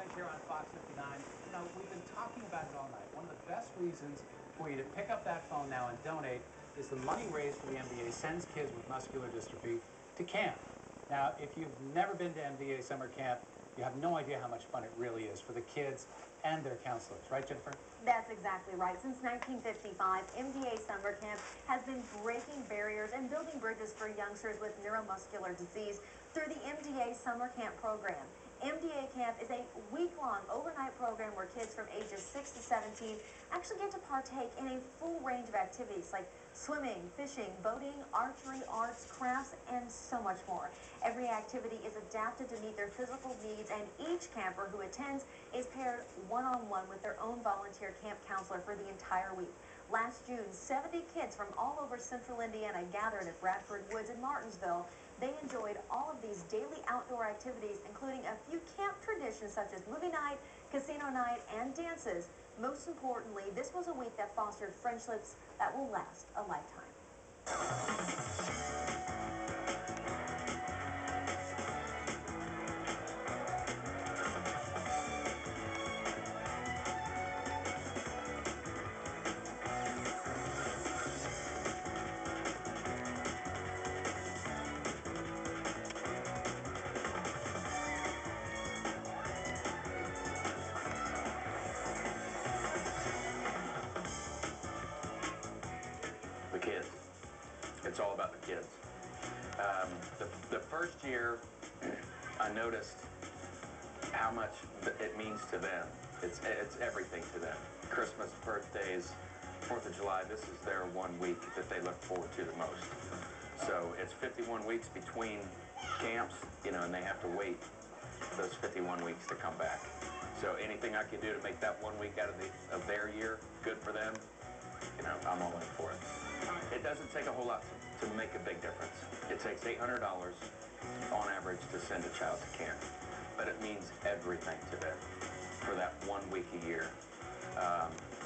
Strength here on Fox 59. You know, we've been talking about it all night. One of the best reasons for you to pick up that phone now and donate is the money raised for the MDA sends kids with muscular dystrophy to camp. Now, if you've never been to MDA summer camp, you have no idea how much fun it really is for the kids and their counselors. Right, Jennifer? That's exactly right. Since 1955, MDA Summer Camp has been breaking barriers and building bridges for youngsters with neuromuscular disease through the MDA Summer Camp program. MDA Camp is a week-long overnight program where kids from ages 6 to 17 actually get to partake in a full range of activities like swimming, fishing, boating, archery, arts, crafts, and so much more. Every activity is adapted to meet their physical needs, and each camper who attends is paired one-on-one with their own volunteer camp counselor for the entire week. Last June, 70 kids from all over central Indiana gathered at Bradford Woods in Martinsville. They enjoyed all of these daily outdoor activities, including a few camp traditions such as movie night, casino night, and dances. Most importantly, this was a week that fostered friendships that will last a lifetime. The kids. It's all about the kids. The first year, I noticed how much it means to them. It's everything to them. Christmas, birthdays, 4th of July, this is their 1 week that they look forward to the most. So it's 51 weeks between camps, you know, and they have to wait those 51 weeks to come back. So anything I can do to make that 1 week out of their year good for them, you know, I'm all in for it. It doesn't take a whole lot to make a big difference. It takes $800 on average to send a child to camp, but it means everything to them for that 1 week a year.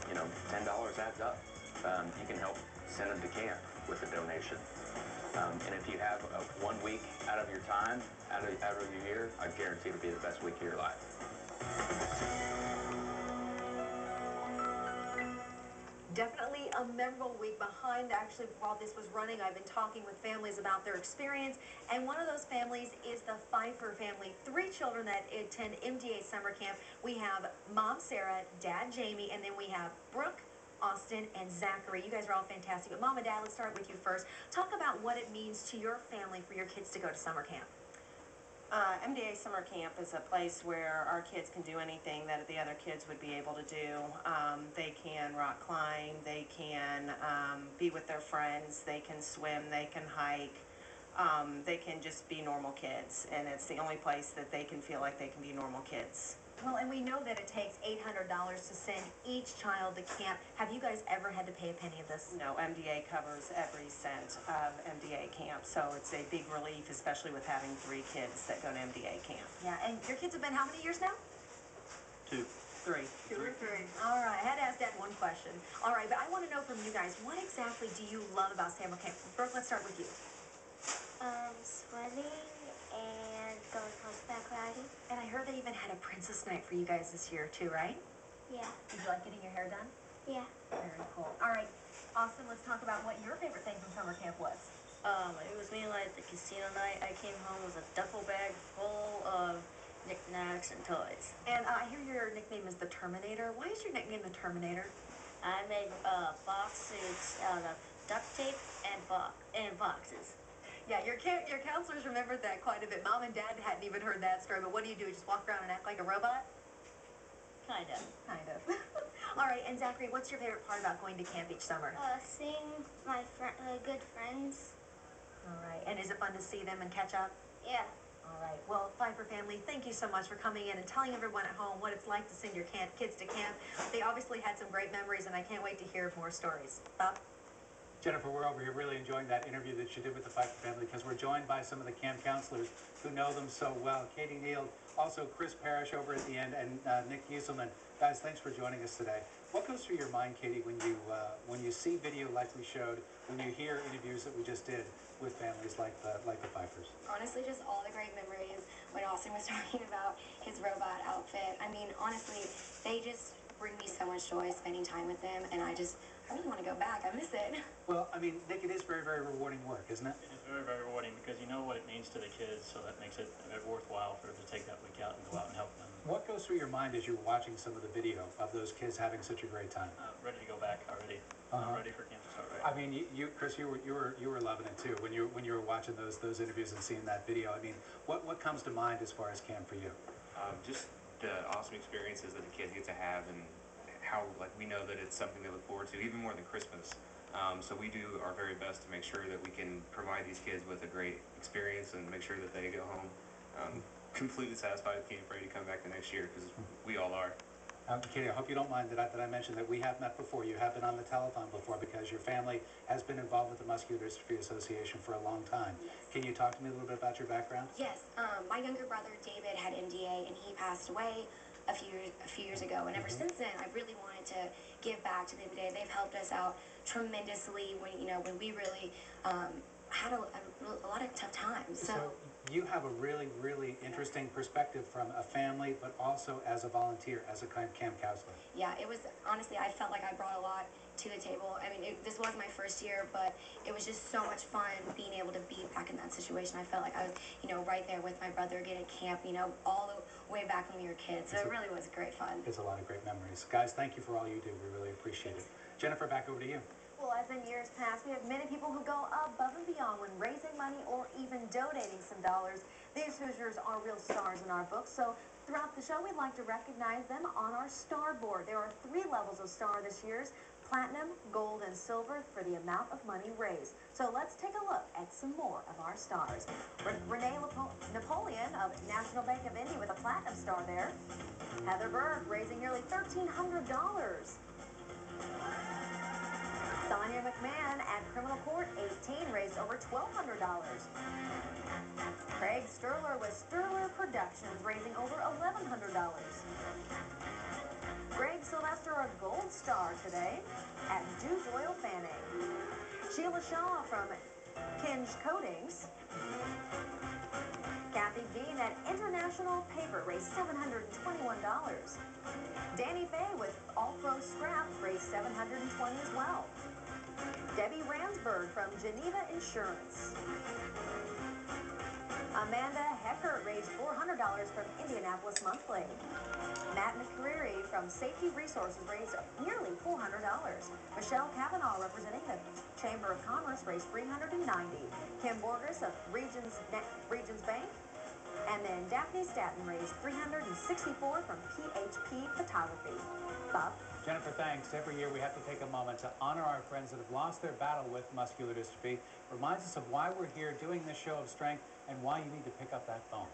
You know, $10 adds up. You can help send them to camp with a donation. And if you have 1 week out of your time, out of your year, I guarantee it'll be the best week of your life. Definitely a memorable week behind. Actually, while this was running, I've been talking with families about their experience, and one of those families is the Pfeiffer family. 3 children that attend MDA Summer Camp. We have Mom Sarah, Dad Jamie, and then we have Brooke, Austin, and Zachary. You guys are all fantastic. But Mom and Dad, let's start with you first. Talk about what it means to your family for your kids to go to summer camp. MDA Summer Camp is a place where our kids can do anything that the other kids would be able to do. They can rock climb, they can be with their friends, they can swim, they can hike, they can just be normal kids. And it's the only place that they can feel like they can be normal kids. Well, and we know that it takes $800 to send each child to camp. Have you guys ever had to pay a penny of this? No, MDA covers every cent of MDA camp, so it's a big relief, especially with having 3 kids that go to MDA camp. Yeah, and your kids have been how many years now? 2. 3. 2 or 3. All right, I had to ask Dad one question. All right, but I want to know from you guys, what exactly do you love about summer camp? Brooke, let's start with you. Swimming and going horseback riding. And I heard they even had a princess night for you guys this year too, right? Yeah. Did you like getting your hair done? Yeah. Very cool. All right, Austin, let's talk about what your favorite thing from summer camp was. It was mainly like the casino night. I came home with a duffel bag full of knickknacks and toys. And I hear your nickname is the Terminator. Why is your nickname the Terminator? I made box suits out of duct tape and boxes. Yeah, your counselors remembered that quite a bit. Mom and Dad hadn't even heard that story, but what do? Just walk around and act like a robot? Kind of. Kind of. All right, and Zachary, what's your favorite part about going to camp each summer? Seeing my good friends. All right, and is it fun to see them and catch up? Yeah. All right, well, Pfeiffer family, thank you so much for coming in and telling everyone at home what it's like to send your kids to camp. They obviously had some great memories, and I can't wait to hear more stories. Bob? Jennifer, we're over here really enjoying that interview that you did with the Pfeiffer family because we're joined by some of the camp counselors who know them so well. Katie Neal, also Chris Parrish over at the end, and Nick Gieselman. Guys, thanks for joining us today. What goes through your mind, Katie, when you see video like we showed, when you hear interviews that we just did with families like the Pfeiffers? Honestly, just all the great memories when Austin Jackson was talking about his robot outfit. I mean, honestly, they just bring me so much joy spending time with them, and I really want to go back. I miss it. Well, I mean, Nick, it is very, very rewarding work, isn't it? It is very, very rewarding because you know what it means to the kids, so that makes it worthwhile for them to take that week out and go out and help them. What goes through your mind as you're watching some of the video of those kids having such a great time? Ready to go back already. I'm ready for camp to start. I mean, Chris, you were loving it too when you were watching those interviews and seeing that video. I mean, what comes to mind as far as camp for you? Just the awesome experiences that the kids get to have, and how we know that it's something they look forward to even more than Christmas. So we do our very best to make sure that we can provide these kids with a great experience and make sure that they go home completely satisfied with camp, ready to come back the next year, because we all are. Katie, I hope you don't mind that I mentioned that we have met before. You have been on the telethon before because your family has been involved with the Muscular Dystrophy Association for a long time. Yes. Can you talk to me a little bit about your background? Yes, my younger brother David had MDA, and he passed away a few years ago. And ever since then, I really wanted to give back to the MDA. They've helped us out tremendously when we really had a lot of tough times. So you have a really, really interesting perspective from a family, but also as a volunteer, as a camp counselor. Yeah, it was, honestly, I felt like I brought a lot to the table. I mean, this was my first year, but it was just so much fun being able to be back in that situation. I felt like I was, right there with my brother again at camp, all the way back when we were kids. So it really was great fun. It's a lot of great memories. Guys, thank you for all you do. We really appreciate it. Jennifer, back over to you. Well, as in years past, we have many people who go above and beyond when raising money or even donating some dollars. These Hoosiers are real stars in our books, so throughout the show, we'd like to recognize them on our star board. There are 3 levels of star this year's: platinum, gold, and silver for the amount of money raised. So let's take a look at some more of our stars. Renee Napoleon of National Bank of Indy with a platinum star there. Heather Berg raising nearly $1,300. Sonia McMahon at Criminal Court 18 raised over $1,200. Craig Sterler with Sterler Productions raising over $1,100. Greg Sylvester, a gold star today at Juice Oil Fanning. Sheila Shaw from Kinge Coatings. Kathy Dean at International Paper raised $721. Danny Fay with All Pro Scrap raised $720 as well. Debbie Ransberg from Geneva Insurance. Amanda Hecker raised $400 from Indianapolis Monthly. Matt McCreary from Safety Resources raised nearly $400. Michelle Cavanaugh representing the Chamber of Commerce raised $390. Kim Borges of Regions Bank. And then Daphne Staton raised $364 from PHP Photography. Bob? Jennifer, thanks. Every year we have to take a moment to honor our friends that have lost their battle with muscular dystrophy. Reminds us of why we're here doing this show of strength and why you need to pick up that phone.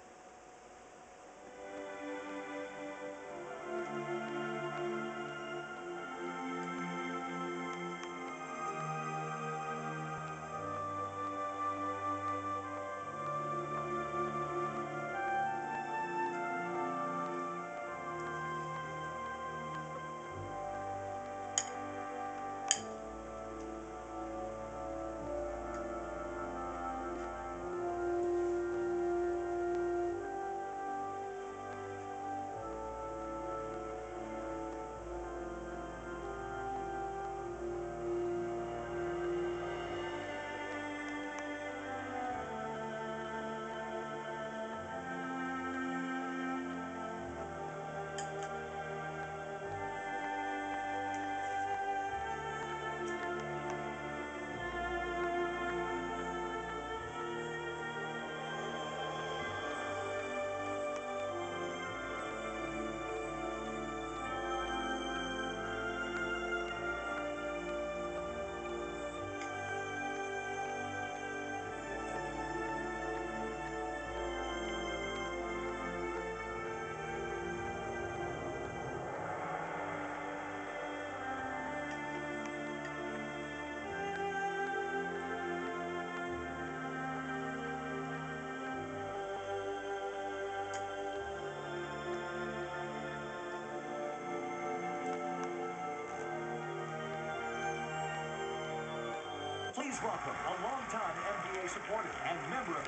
Please welcome a longtime MDA supporter and member of